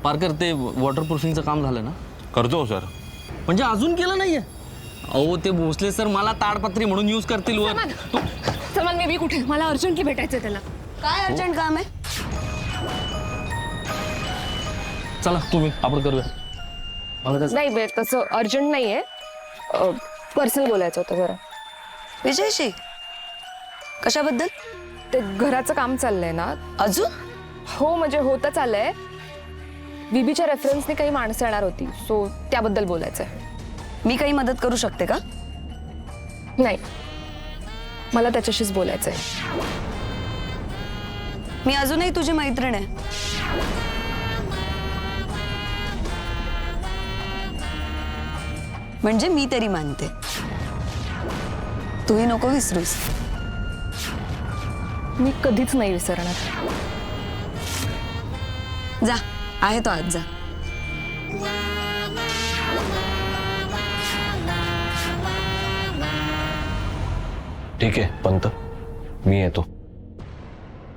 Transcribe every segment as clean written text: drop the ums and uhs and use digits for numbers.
पारकर ते वॉटरप्रूफिंगचं काम झालं ना? करतो सर. म्हणजे अजून केलं नाहीये? अहो ते भोसले सर मला ताडपत्री म्हणून यूज करतील वर. सलमान बेबी कुठे? मला अर्जंटली भेटायचंय त्याला. काय अर्जंट काम आहे? चला तुम्ही आपण करूया. नाही बे, तसं अर्जंट नाहीये. पर्सनल बोलायचं होतं जरा. विजयशी कशाबद्दल? ते घराचं काम चाललंय ना अजून? हो म्हणजे होतं चाललंय. बीबीच्या रेफरन्सने काही माणसं येणार होती, सो त्याबद्दल बोलायचंय. मी काही मदत करू शकते का? नाही, मला त्याच्याशीच बोलायचंय. मी अजूनही तुझी मैत्रीण आहे. म्हणजे मी तरी मानते. तूही नको विसरूस. मी कधीच नाही विसरणार. जा, आहे तो आज जा. ठीक आहे पंत, मी येतो.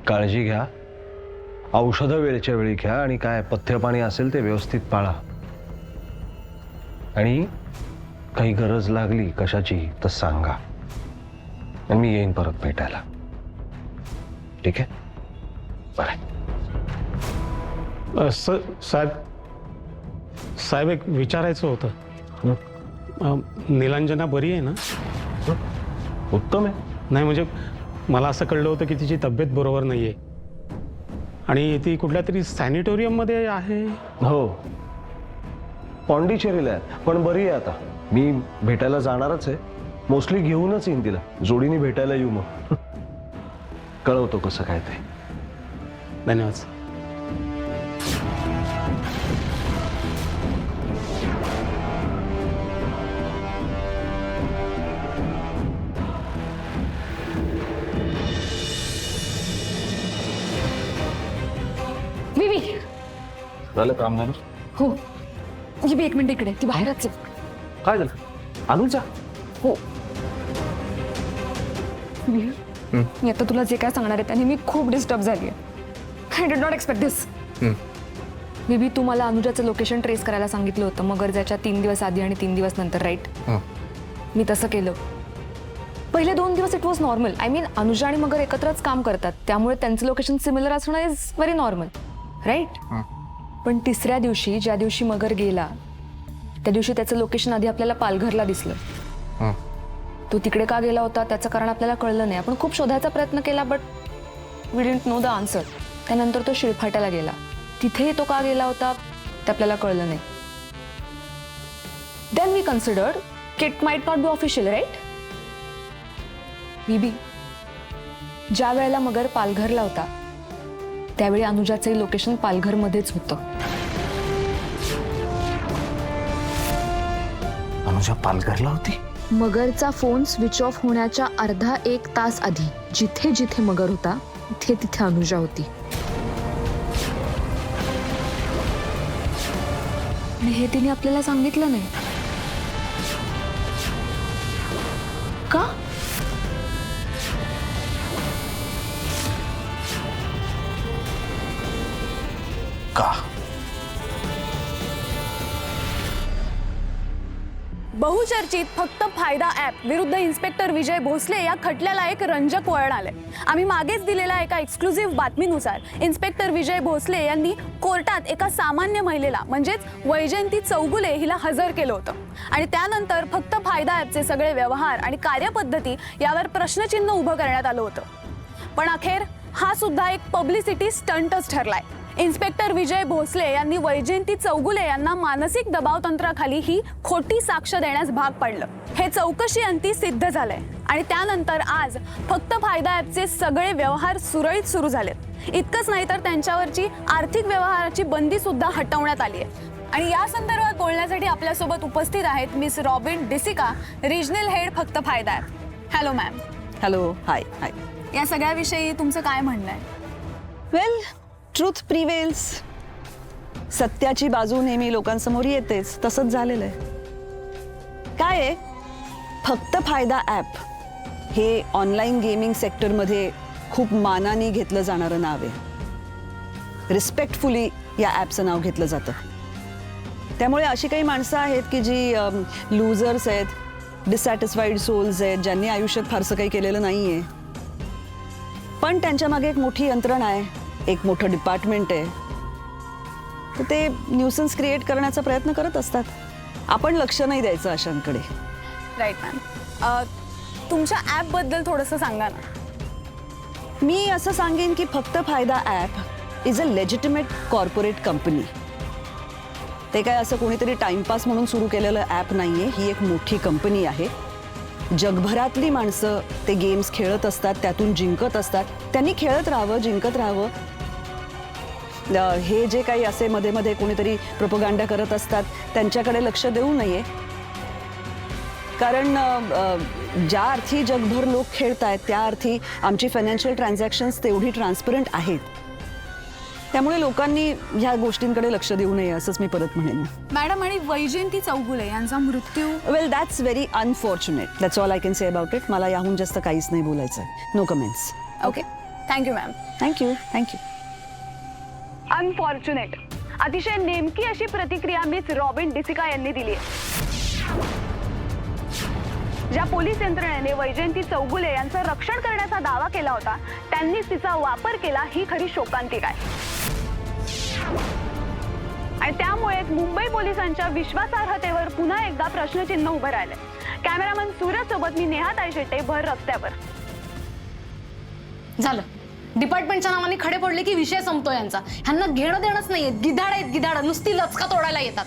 काळजी घ्या, औषधं वेळच्या वेळी घ्या आणि काय पथ्य पाणी असेल ते व्यवस्थित पाळा. आणि काही गरज लागली कशाची तर सांगा, आणि मी येईन परत भेटायला. ठीक आहे, बाय. साहेब एक विचारायचं होतं. नीलांजना बरी आहे ना? उत्तम आहे. नाही म्हणजे मला असं कळलं होतं की तिची तब्येत बरोबर नाही आहे आणि ती कुठल्या तरी सॅनिटोरियममध्ये आहे. हो, पॉंडिचेरीला आहे, पण बरी आहे आता. मी भेटायला जाणारच आहे. मोस्टली घेऊनच येईन तिला, जोडीने भेटायला येऊ. मग कळवतो कसं काय ते. धन्यवाद. बीबी. झालं काम झालं? हो, बीबी एक मिनिट इकडे. ती बाहेरच आहे. काय झालं? अनुजा? हो. मी आता तुला जे काय सांगणार आहे त्याने मी खूप डिस्टर्ब झाली आहे. आय डिड नॉट एक्सपेक्ट दिस. बीबी, तू मला अनुजाचं लोकेशन ट्रेस करायला सांगितलं होतं मगर जायच्या 3 दिवस आधी आणि 3 दिवस नंतर, राईट? मी तसं केलं. पहिले 2 दिवस it was normal. I mean Anuja आणि मगर एकत्रच काम करतात, त्यामुळे त्यांचं लोकेशन सिमिलर असणं इज व्हेरी नॉर्मल, राईट? पण तिसऱ्या दिवशी, ज्या दिवशी मगर गेला त्या दिवशी त्याचं लोकेशन आधी आपल्याला पालघरला दिसलं. तो तिकडे का गेला होता त्याचं कारण आपल्याला कळलं नाही. आपण खूप शोधायचा प्रयत्न केला, but we didn't know the answer. त्यानंतर तो शिळफाट्याला गेला. तिथेही तो का गेला होता ते आपल्याला कळलं नाही. देन वी कन्सिडर्ड की it might not be official, right? बीबी, ज्या वेळेला मगर पालघरला होता त्यावेळी अनुजाचंही लोकेशन पालघरमध्येच होतं. अनुजा पालघरला होती? मगरचा फोन स्विच ऑफ होण्याच्या अर्धा 1 तास आधी जिथे जिथे मगर होता तिथे तिथे अनुजा होती. आणि हे तिने आपल्याला सांगितलं नाही का? का? बहुचर्चित फक्त फायदा ॲप विरुद्ध इन्स्पेक्टर विजय भोसले या खटल्याला एक रंजक वळण आले. आम्ही मागेच दिलेल्या एका एक्सक्लुझिव्ह बातमीनुसार इन्स्पेक्टर विजय भोसले यांनी कोर्टात एका सामान्य महिलेला म्हणजेच वैजयंती चौगुले हिला हजर केलं होतं आणि त्यानंतर फक्त फायदा ॲपचे सगळे व्यवहार आणि कार्यपद्धती यावर प्रश्नचिन्ह उभं करण्यात आलं होतं. पण अखेर हा सुद्धा एक पब्लिसिटी स्टंटच ठरलाय. इन्स्पेक्टर विजय भोसले यांनी वैजयंती चौगुले यांना मानसिक दबाव तंत्राखाली ही खोटी साक्ष देण्यास भाग पाडलं. हे चौकशी अंती सिद्ध झालंय आणि त्यानंतर आज फक्त फायदा ॲपचे सगळे व्यवहार सुरळीत सुरू झालेत. इतकंच नाही तर त्यांच्यावरची आर्थिक व्यवहाराची बंदी सुद्धा हटवण्यात आली आहे. आणि या संदर्भात बोलण्यासाठी आपल्यासोबत उपस्थित आहेत मिस रॉबिन डिसिका, रिजनल हेड फक्त फायदा ॲप. Hello ma'am. हॅलो, हाय हाय. या सगळ्याविषयी तुमचं काय म्हणणं आहे? वेल, ट्रूथ प्रिवेल्स. सत्याची बाजू नेहमी लोकांसमोर येतेच, तसंच झालेलं आहे. काय आहे, फक्त फायदा ॲप हे ऑनलाईन गेमिंग सेक्टरमध्ये खूप मानाने घेतलं जाणारं नाव आहे. रिस्पेक्टफुली या ॲपचं नाव घेतलं जातं. त्यामुळे अशी काही माणसं आहेत की जी लुझर्स आहेत, डिससॅटिस्फाईड सोल्स आहेत, ज्यांनी आयुष्यात फारसं काही केलेलं नाही आहे, पण त्यांच्या मागे एक मोठी यंत्रणा आहे, एक मोठं डिपार्टमेंट आहे. तर ते न्यूसन्स क्रिएट करण्याचा प्रयत्न करत असतात. आपण लक्ष नाही द्यायचं अशांकडे. Right ma'am. तुमच्या ॲपबद्दल थोडंसं सांगा ना. मी असं सांगेन की फक्त फायदा app is a legitimate corporate company. ते काय असं कोणीतरी टाइमपास म्हणून सुरू केलेलं ॲप नाही आहे. ही एक मोठी कंपनी आहे. जगभरातली माणसं ते गेम्स खेळत असतात, त्यातून जिंकत असतात. त्यांनी खेळत राहावं, जिंकत राहावं. हे जे काही असे मध्ये मध्ये कोणीतरी प्रोपगंडा करत असतात त्यांच्याकडे लक्ष देऊ नये. कारण ज्या अर्थी जगभर लोक खेळत आहेत त्या अर्थी आमची फायनान्शियल ट्रान्झॅक्शन्स तेवढी ट्रान्सपरंट आहेत. त्यामुळे लोकांनी ह्या गोष्टींकडे लक्ष देऊ नये असंच मी परत म्हणेन. मॅडम, आणि वैजयंती चौगुले यांचा मृत्यू. Well, that's very unfortunate. That's all I can say about it. मला याहून जास्त काहीच नाही बोलायचं. No comments. Okay, thank you ma'am. Thank you. Thank you. Unfortunate, अतिशय नेमकी अशी प्रतिक्रिया मिस रॉबिन डिसिका यांनी दिली आहे. ज्या पोलीस यंत्रणेने वैजयंती चौगुले यांचं रक्षण करण्याचा दावा केला होता त्यांनीच तिचा वापर केला, ही खरी शोकांतिका आहे. आणि त्यामुळेच मुंबई पोलिसांच्या विश्वासार्हतेवर पुन्हा एकदा प्रश्नचिन्ह उभं राहिलंय. कॅमेरामन सूरज सोबत मी नेहा ताईशेट्टे, भर रस्त्यावर. झालं. डिपार्टमेंटच्या नावाने खडे पडले की विषय संपतो यांचा. ह्यांना घेणं देणंच नाहीये. गिधाड आहेत, गिधाड. नुसती लचका तोडायला येतात.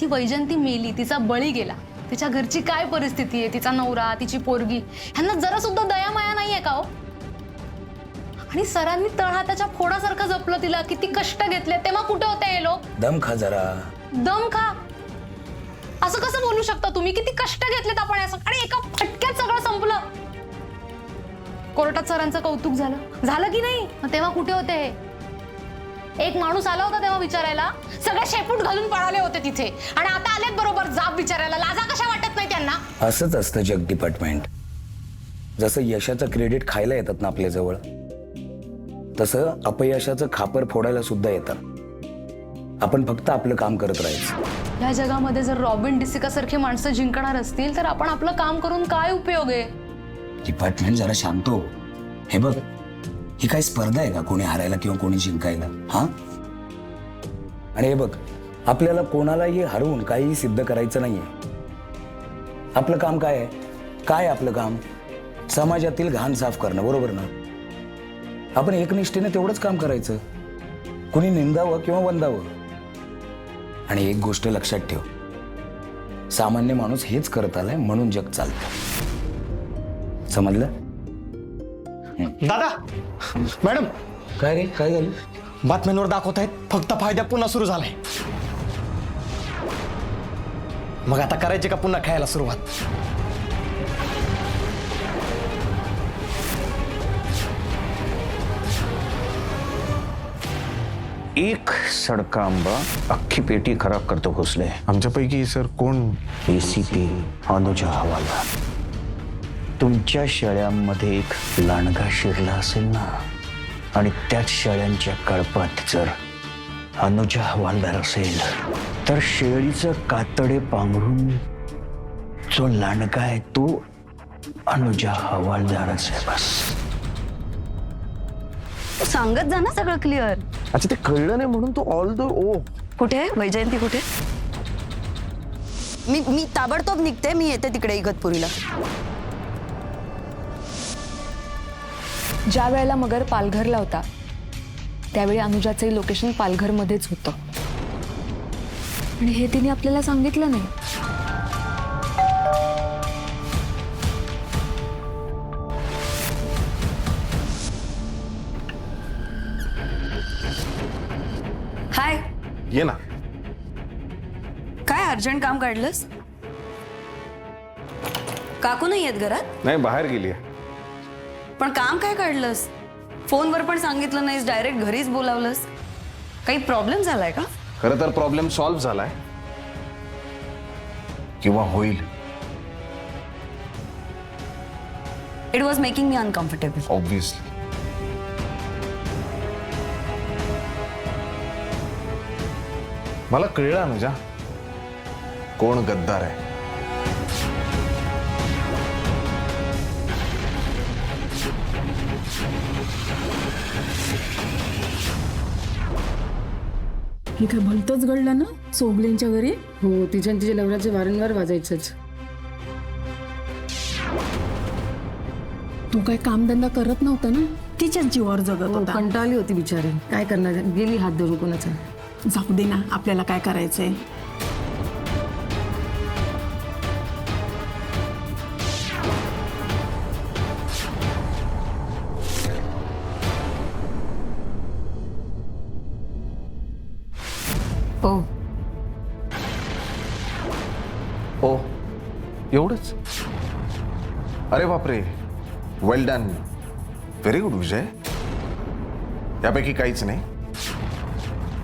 ती वैजयंती मेली, तिचा बळी गेला. तिच्या घरची काय परिस्थिती आहे, तिचा नवरा, तिची पोरगी, ह्यांना जरा सुद्धा दयामाया नाहीये का हो? आणि सरांनी तळहाताच्या फोडासारखं जपलं तिला, किती कष्ट घेतले, तेव्हा कुठे होते हे लोक? दम खा जरा. दम खा? असं कसं बोलू शकता तुम्ही? किती कष्ट घेतलेत आपण असं, आणि एका फटक्यात सगळं संपलं. कोर्टात सरांचं कौतुक झालं की नाही? मग तेव्हा कुठे होते हे? एक माणूस आला होता तेव्हा विचारायला? सगळे शेपूट घालून पळाले होते तिथे, आणि आता आलेत बरोबर जाब विचारायला. लाजा कशा वाटत नाही त्यांना? असंच असतं जग डिपार्टमेंट. जसं यशाचं क्रेडिट खायला येतात ना आपल्या जवळ, तसं अपयशाचं खापर फोडायला सुद्धा येतात. आपण फक्त आपलं काम करत राहायचं. या जगामध्ये जर रॉबिन डिसिका सारखी माणसं जिंकणार असतील तर आपण आपलं काम करून काय उपयोग आहे? डिपार्टमेंट जरा शांत हो. हे बघ, ही काही स्पर्धा आहे का कोणी हारायला किंवा कोणी जिंकायला? हा, आणि हे बघ, आपल्याला कोणालाही हरवून काहीही सिद्ध करायचं नाहीये. आपलं काम काय आहे? काय आपलं काम? समाजातील घाण साफ करणं, बरोबर ना? आपण एकनिष्ठेने तेवढंच काम करायचं. कुणी निंदावं किंवा वंदावं. आणि एक गोष्ट लक्षात ठेव, सामान्य माणूस हेच करत आलाय म्हणून जग चालतं. समजलं? दादा, मॅडम, काय रे, काय झालं? बातम्यांवर दाखवत आहेत फक्त फायदा पुन्हा सुरू झालाय. मग आता करायचे का पुन्हा खायला सुरुवात? एक सडका आंबा अख्खी पेटी खराब करतो घुसले. आमच्यापैकी सर कोण? एसीपी अनुजा हवालदार. तुमच्या शेळ्यांमध्ये एक लांडगा शिरला असेल ना, आणि त्याच शेळ्यांच्या कळपात जर अनुजा हवालदार असेल तर शेळीचं कातडे पांघरून जो लांडगा आहे तो अनुजा हवालदारच आहे. बस सांगत जा ना सगळं क्लिअर. अच्छा, ते कळलं नाही म्हणून तू ऑल द ओ. कुठे आहे वैजयंती? कुठे? मी ताबडतोब निघते. मी येते तिकडे इगतपुरीला. ज्या वेळेला मगर पालघरला होता त्यावेळी अनुजाचंही लोकेशन पालघरमध्येच होतं, आणि हे तिने आपल्याला सांगितलं नाही. हाय. ये ना. काय अर्जंट काम काढलंस? काकू नाही आहेत घरात? नाही, बाहेर गेली आहे. पण काम काय काढलंस? फोनवर पण सांगितलं नाहीस, डायरेक्ट घरीच बोलावलंस. काही प्रॉब्लेम झालाय का? खरं तर प्रॉब्लेम सॉल्व्ह झालाय किंवा होईल. It was making me uncomfortable. Obviously. मला कळलं अनुजा कोण गद्दार आहे. हे काय भलतंच घडलं ना सोगलेंच्या घरी. हो, तिच्या आणि तिच्या लवराचे वारंवार वाजायचंच. तू काय कामधंदा करत नव्हता ना, तिच्याच जीवावर जगत होता. कंटाळली होती बिचारी, काय करणार, गेली हात धरून कोणाचा. जाऊ दे ना, आपल्याला काय करायचंय. हो, हो एवढंच. अरे बापरे, वेल डन, व्हेरी गुड विजय. यापैकी काहीच नाही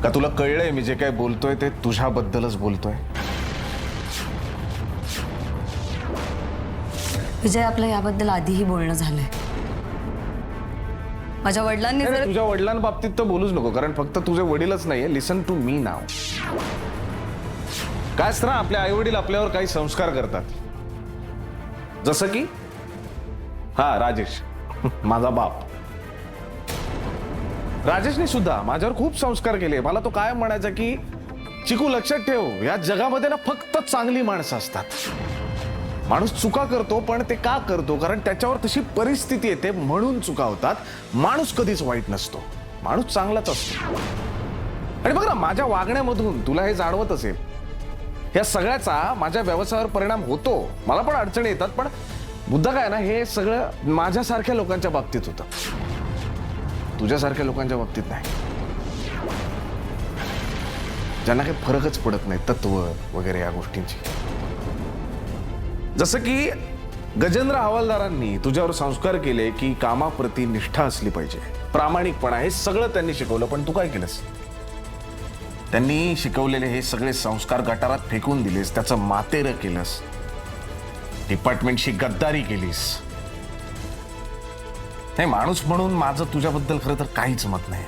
का? तुला कळलंय मी जे काय बोलतोय ते तुझ्याबद्दलच बोलतोय. विजय, आपलं याबद्दल आधीही बोलणं झालंय. माझ्या वडिलांनी नाही, जर तुझ्या वडिलांबाबतीत तर बोलूच नको, कारण फक्त तुझे वडीलच नाहीये. लिसन टू मी नाव. काय असतं ना, आपले आई वडील आपल्यावर काही संस्कार करतात. जसं की हा राजेश माझा बाप. राजेशने सुद्धा माझ्यावर खूप संस्कार केले. मला तो कायम म्हणायचा की चिकू लक्षात ठेव, या जगामध्ये ना फक्त चांगली माणसं असतात. माणूस चुका करतो, पण ते का करतो? कारण त्याच्यावर तशी परिस्थिती येते म्हणून चुका होतात. माणूस कधीच वाईट नसतो, माणूस चांगलाच असतो. आणि बघ ना, माझ्या वागण्यामधून तुला हे जाणवत असेल, या सगळ्याचा माझ्या व्यवसायावर परिणाम होतो. मला पण अडचणी येतात, पण मुद्दा काय ना, हे सगळं माझ्यासारख्या लोकांच्या बाबतीत होतं, तुझ्यासारख्या लोकांच्या बाबतीत नाही, ज्यांना काही फरकच पडत नाही तत्व वगैरे या गोष्टींची. जसं की गजेंद्र हवालदारांनी तुझ्यावर संस्कार केले की कामाप्रती निष्ठा असली पाहिजे, प्रामाणिकपणा, हे सगळं त्यांनी शिकवलं. पण तू काय केलंस? त्यांनी शिकवलेले हे सगळे संस्कार गटारात फेकून दिलेस, त्याचं मातेरं केलंस, डिपार्टमेंटशी गद्दारी केलीस. नाही, माणूस म्हणून माझं तुझ्याबद्दल खरं तर काहीच मत नाही,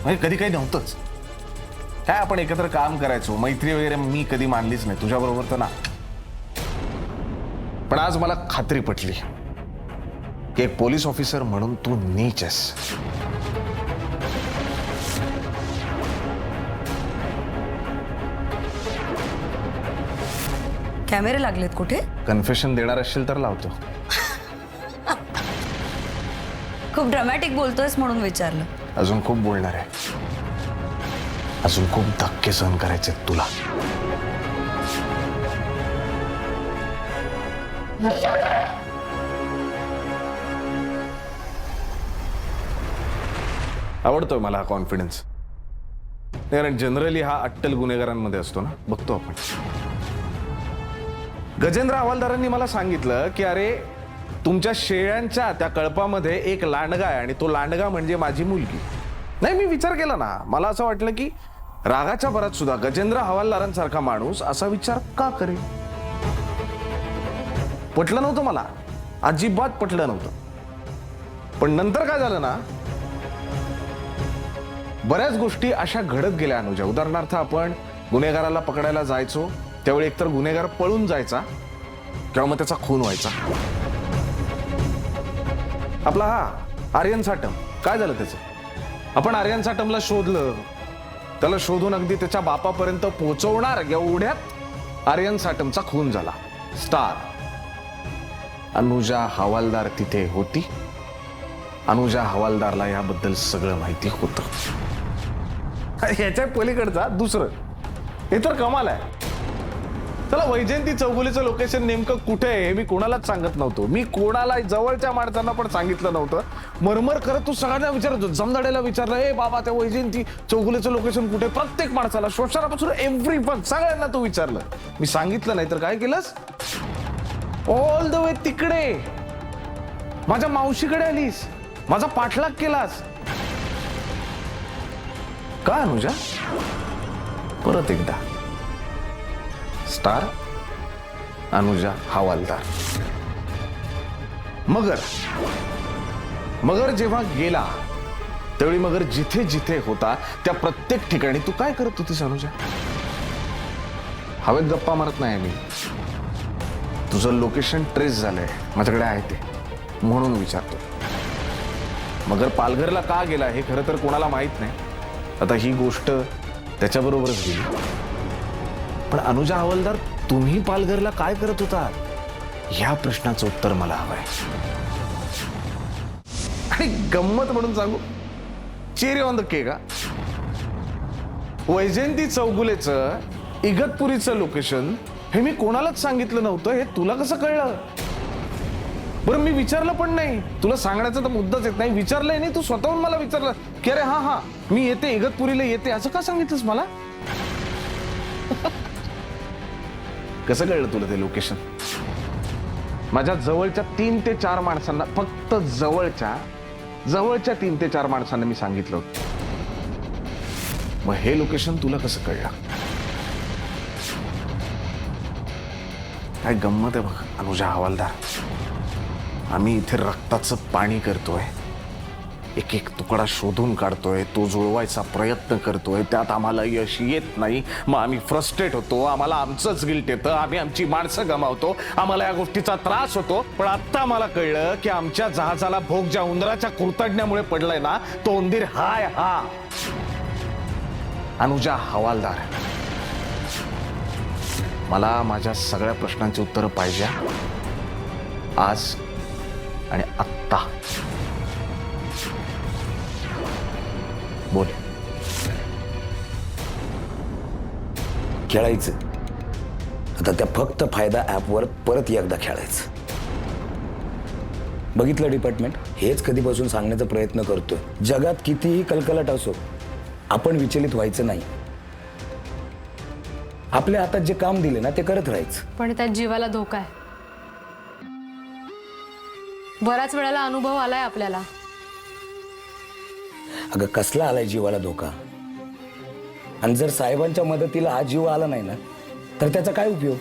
म्हणजे कधी काही नव्हतंच. काय आपण एकत्र काम करायचो, मैत्री वगैरे मी कधी मानलीच नाही तुझ्याबरोबर तर ना. पण आज मला खात्री पटली की एक पोलीस ऑफिसर म्हणून तू नीच आहेस. कॅमेरे लागलेत कुठे? कन्फेशन देणार असेल तर लावतो. खूप ड्रामॅटिक बोलतोयस म्हणून विचारलं. अजून खूप बोलणार आहे, अजून खूप धक्के सहन करायचे तुला. आवडतोय मला हा कॉन्फिडन्स, कारण जनरली हा अट्टल गुन्हेगारांमध्ये असतो ना, बघतो आपण. गजेंद्र हवालदारांनी मला सांगितलं की अरे, तुमच्या शेळ्यांच्या त्या कळपामध्ये एक लांडगा आहे आणि तो लांडगा म्हणजे माझी मुलगी. नाही, मी विचार केला ना, मला असं वाटलं की रागाच्या भरात सुद्धा गजेंद्र हवालदारांसारखा माणूस असा विचार का करेल. पटलं नव्हतं मला, अजिबात पटलं नव्हतं. पण नंतर काय झालं ना, बऱ्याच गोष्टी अशा घडत गेल्या अनुजा. उदाहरणार्थ, आपण गुन्हेगाराला पकडायला जायचो त्यावेळी एकतर गुन्हेगार पळून जायचा किंवा मग त्याचा खून व्हायचा. आपला हा आर्यन साटम, काय झालं त्याचं? आपण आर्यन साटमला शोधलं, त्याला शोधून अगदी त्याच्या बापापर्यंत पोहोचवणार एवढ्यात आर्यन साटमचा खून झाला. स्टार अनुजा हवालदार तिथे होती. अनुजा हवालदारला याबद्दल सगळं माहिती होतं. ह्याच्या पलीकडचा दुसरं, हे तर कमाल आहे. त्याला वैजयंती चौगुलीचं लोकेशन नेमकं कुठे आहे हे मी कोणालाच सांगत नव्हतो. मी कोणाला, जवळच्या माणसांना पण सांगितलं नव्हतं. मरमर करत तू सगळ्यांना विचारत होता. जमदाड्याला विचारलं, ए बाबा त्या वैजयंती चौगुलीचं लोकेशन कुठे? प्रत्येक माणसाला, श्वशनापासून एव्हरीवन, सगळ्यांना तू विचारलं. मी सांगितलं नाही तर काय केलंस? ऑल द वे तिकडे माझ्या मावशीकडे आलीस, माझा पाठलाग केलास. का अनुजा? परत एकदा, स्टार अनुजा हवालदार. मगर जेव्हा गेला त्यावेळी मगर जिथे जिथे होता त्या प्रत्येक ठिकाणी तू काय करत होतीस अनुजा? हवेत गप्पा मारत नाही मी. तुझं लोकेशन ट्रेस झालंय, माझ्याकडे आहे ते, म्हणून विचारतो. मगर पालघरला का गेला हे खरं तर कोणाला माहित नाही. आता ही गोष्ट त्याच्याबरोबरच गेली. पण अनुजा हवालदार, तुम्ही पालघरला काय करत होता ह्या प्रश्नाचं उत्तर मला हवंय. आणि गंमत म्हणून सांगू, चेरी ऑन द केक, वैजयंती चौगुलेचं इगतपुरीचं लोकेशन हे मी कोणालाच सांगितलं नव्हतं. हे तुला कसं कळलं? बरं, मी विचारलं पण नाही. तुला सांगण्याचा तर मुद्दाच येत नाही. विचारलंय नाही, तू स्वतःहून मला विचारलं की अरे हा मी येते, इगतपुरीला येते, असं का सांगितलंस मला? कसं कळलं तुला ते लोकेशन? माझ्या जवळच्या 3 ते 4 माणसांना, फक्त जवळच्या 3 ते 4 माणसांना मी सांगितलं होतं. मग हे लोकेशन तुला कसं कळलं? काय गंमत आहे बघ अनुजा हवालदार. आम्ही इथे रक्ताचं पाणी करतोय, एक एक तुकडा शोधून काढतोय, तो जुळवायचा प्रयत्न करतोय, त्यात आम्हाला यश येत नाही. मग आम्ही फ्रस्ट्रेट होतो, आम्हाला आमचंच गिल्ट येतं, आम्ही आमची माणसं गमावतो, आम्हाला या गोष्टीचा त्रास होतो. पण आता मला कळलं की आमच्या जहाजाला भोग ज्या उंदराच्या कुरतडण्यामुळे पडलाय ना, तो उंदीर हाय हा अनुजा हवालदार. मला माझ्या सगळ्या प्रश्नांची उत्तरं पाहिजे आज आणि आत्ता. बोल. खेळायचं आता त्या फक्त फायदा ॲपवर परत एकदा खेळायचं. बघितलं डिपार्टमेंट, हेच कधीपासून सांगण्याचा प्रयत्न करतोय. जगात कितीही कलकलाट असो, आपण विचलित व्हायचं नाही. आपल्या हातात जे काम दिले ना ते करत राहायचं. पण त्यात जीवाला धोका आहे. बऱ्याच वेळेला अनुभव आलाय आपल्याला. अगं कसला आलाय जीवाला धोका? आणि जर साहेबांच्या मदतीला हा जीव आला नाही ना तर त्याचा काय उपयोग?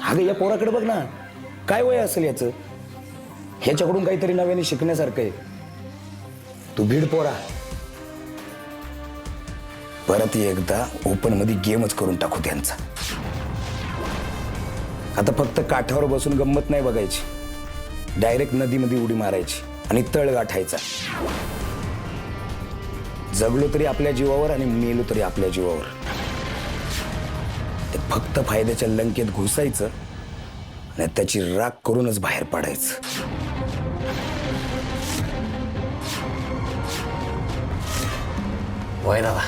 अगं या पोराकडे बघ ना, काय वय असेल याचं? ह्याच्याकडून काहीतरी नव्याने शिकण्यासारखं आहे. तू भीड पोरा, परत एकदा ओपन मध्ये गेमच करून टाकू त्यांचा. आता फक्त काठावर बसून गंमत नाही बघायची, डायरेक्ट नदीमध्ये उडी मारायची आणि तळ गाठायचा. जगलो तरी आपल्या जीवावर आणि मेलो तरी आपल्या जीवावर. ते फक्त फायद्याच्या लंकेत घुसायचं आणि त्याची राख करूनच बाहेर पडायचं. वय दादा,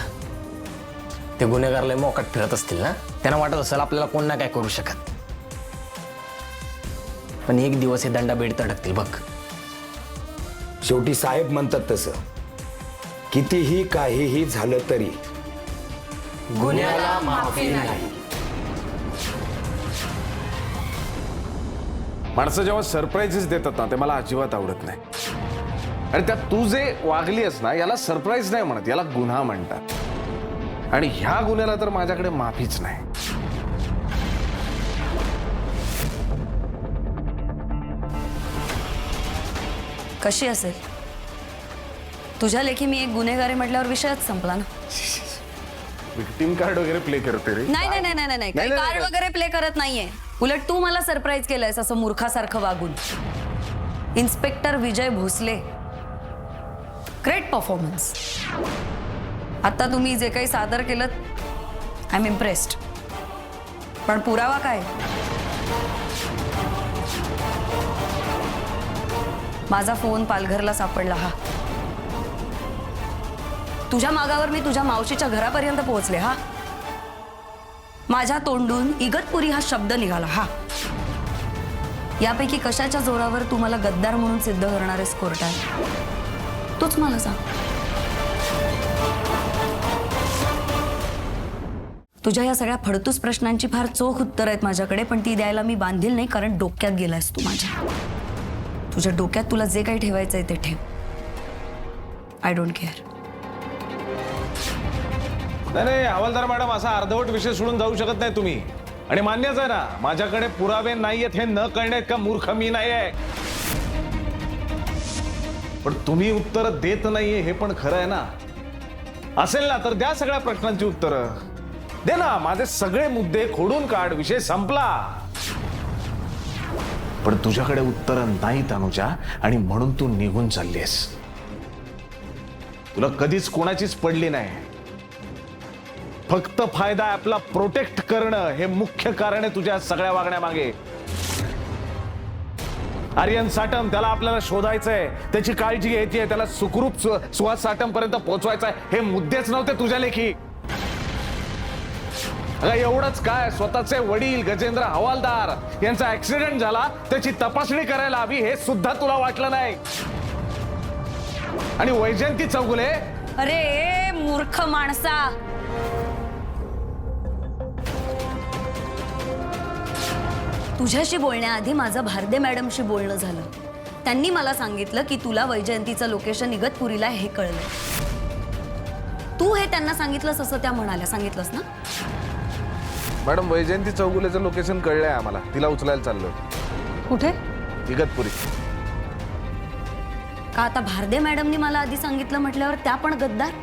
ते गुन्हेगार लय मोकाट फिरत असतील ना, त्यांना वाटत असेल आपल्याला कोण ना काय करू शकत. पण एक दिवस हे दंडा बेड तडकतील बघ. शेवटी साहेब म्हणतात तसं, कितीही काहीही झालं तरी गुन्ह्याला माफी नाही. माणसं जेव्हा सरप्राईजेस देतात ना, ते मला अजिबात आवडत नाही. आणि त्यात तू जे वागली आहेस ना, याला सरप्राईज नाही म्हणत, याला गुन्हा म्हणतात. आणि ह्या गुन्ह्याला तर माझ्याकडे माफीच नाही. कशी असेल? तुझ्या लेखी मी एक गुन्हेगारी म्हटल्यावर विषयच संपला ना. विक्टिम कार्ड वगैरे प्ले करते रे. नाही नाही नाही नाही नाही, काही कार्ड वगैरे प्ले करत नाहीये. उलट तू मला सरप्राईज केलंयस असं मूर्खासारखं वागून. इन्स्पेक्टर विजय भोसले, ग्रेट परफॉर्मन्स. आता तुम्ही जे काही सादर केलं, आय एम इम्प्रेस्ड. पण पुरावा काय? माझा फोन पालघरला सापडला हा. तुझ्या मागावर मी तुझ्या मावशीच्या घरापर्यंत पोहोचले हा. माझ्या तोंडून इगतपुरी हा शब्द निघाला हा. यापैकी कशाच्या जोरावर तू मला गद्दार म्हणून सिद्ध करणार आहेस कोर्टात? तूच मला सांग. तुझ्या या सगळ्या फडतूस प्रश्नांची फार चोख उत्तर आहेत माझ्याकडे, पण ती द्यायला मी बांधील नाही, कारण डोक्यात गेलायस तू माझ्या. तुझ्या डोक्यात तुला जे काही ठेवायचंय ते ठेव. I don't care. नाही हवालदार मॅडम, असा अर्धवट विषय सोडून जाऊ शकत नाही तुम्ही. आणि मान्यच आहे ना, माझ्याकडे पुरावे नाहीयेत हे न कळण्यात का मूर्ख मी नाहीये. पण तुम्ही उत्तर देत नाहीये हे पण खरं आहे ना. असेल ना तर द्या सगळ्या प्रश्नांची उत्तरं. दे ना, माझे सगळे मुद्दे खोडून काढ, विषय संपला. पण तुझ्याकडे उत्तर नाहीत अनुजा, आणि म्हणून तू निघून चाललीस. तुला कधीच कोणाचीच पडली नाही. फक्त फायदा ऍपला प्रोटेक्ट करणं हे मुख्य कारण आहे तुझ्या सगळ्या वागण्यामागे. आर्यन साटम, त्याला आपल्याला शोधायचंय, त्याची काळजी घ्यायची आहे, त्याला सुखरूप सुहास साटम पर्यंत पोहोचवायचंय. हे मुद्देच नव्हते तुझ्या लेखी. एवढंच काय, स्वतःचे वडील गजेंद्र हवालदार यांचा ऍक्सिडेंट झाला, त्याची तपासणी करायला हवी, हे सुद्धा तुला वाटलं नाही. आणि वैजयंती चौगुले, अरे मूर्ख माणसा, तुझ्याशी बोलण्याआधी माझं भारदे मॅडमशी बोलणं झालं. त्यांनी मला सांगितलं की तुला वैजयंतीचं लोकेशन इगतपुरीला हे कळलं. तू हे त्यांना सांगितलंस असं त्या म्हणाल्या, सांगितलंस ना? मॅडम, वैजयंती चौगुलेचं लोकेशन कळलंय आम्हाला. तिला उचलायला चाललोय. कुठे? इगतपुरी. का आता भारदे मॅडमनी मला आधी सांगितलं म्हटल्यावर त्या पण गद्दार?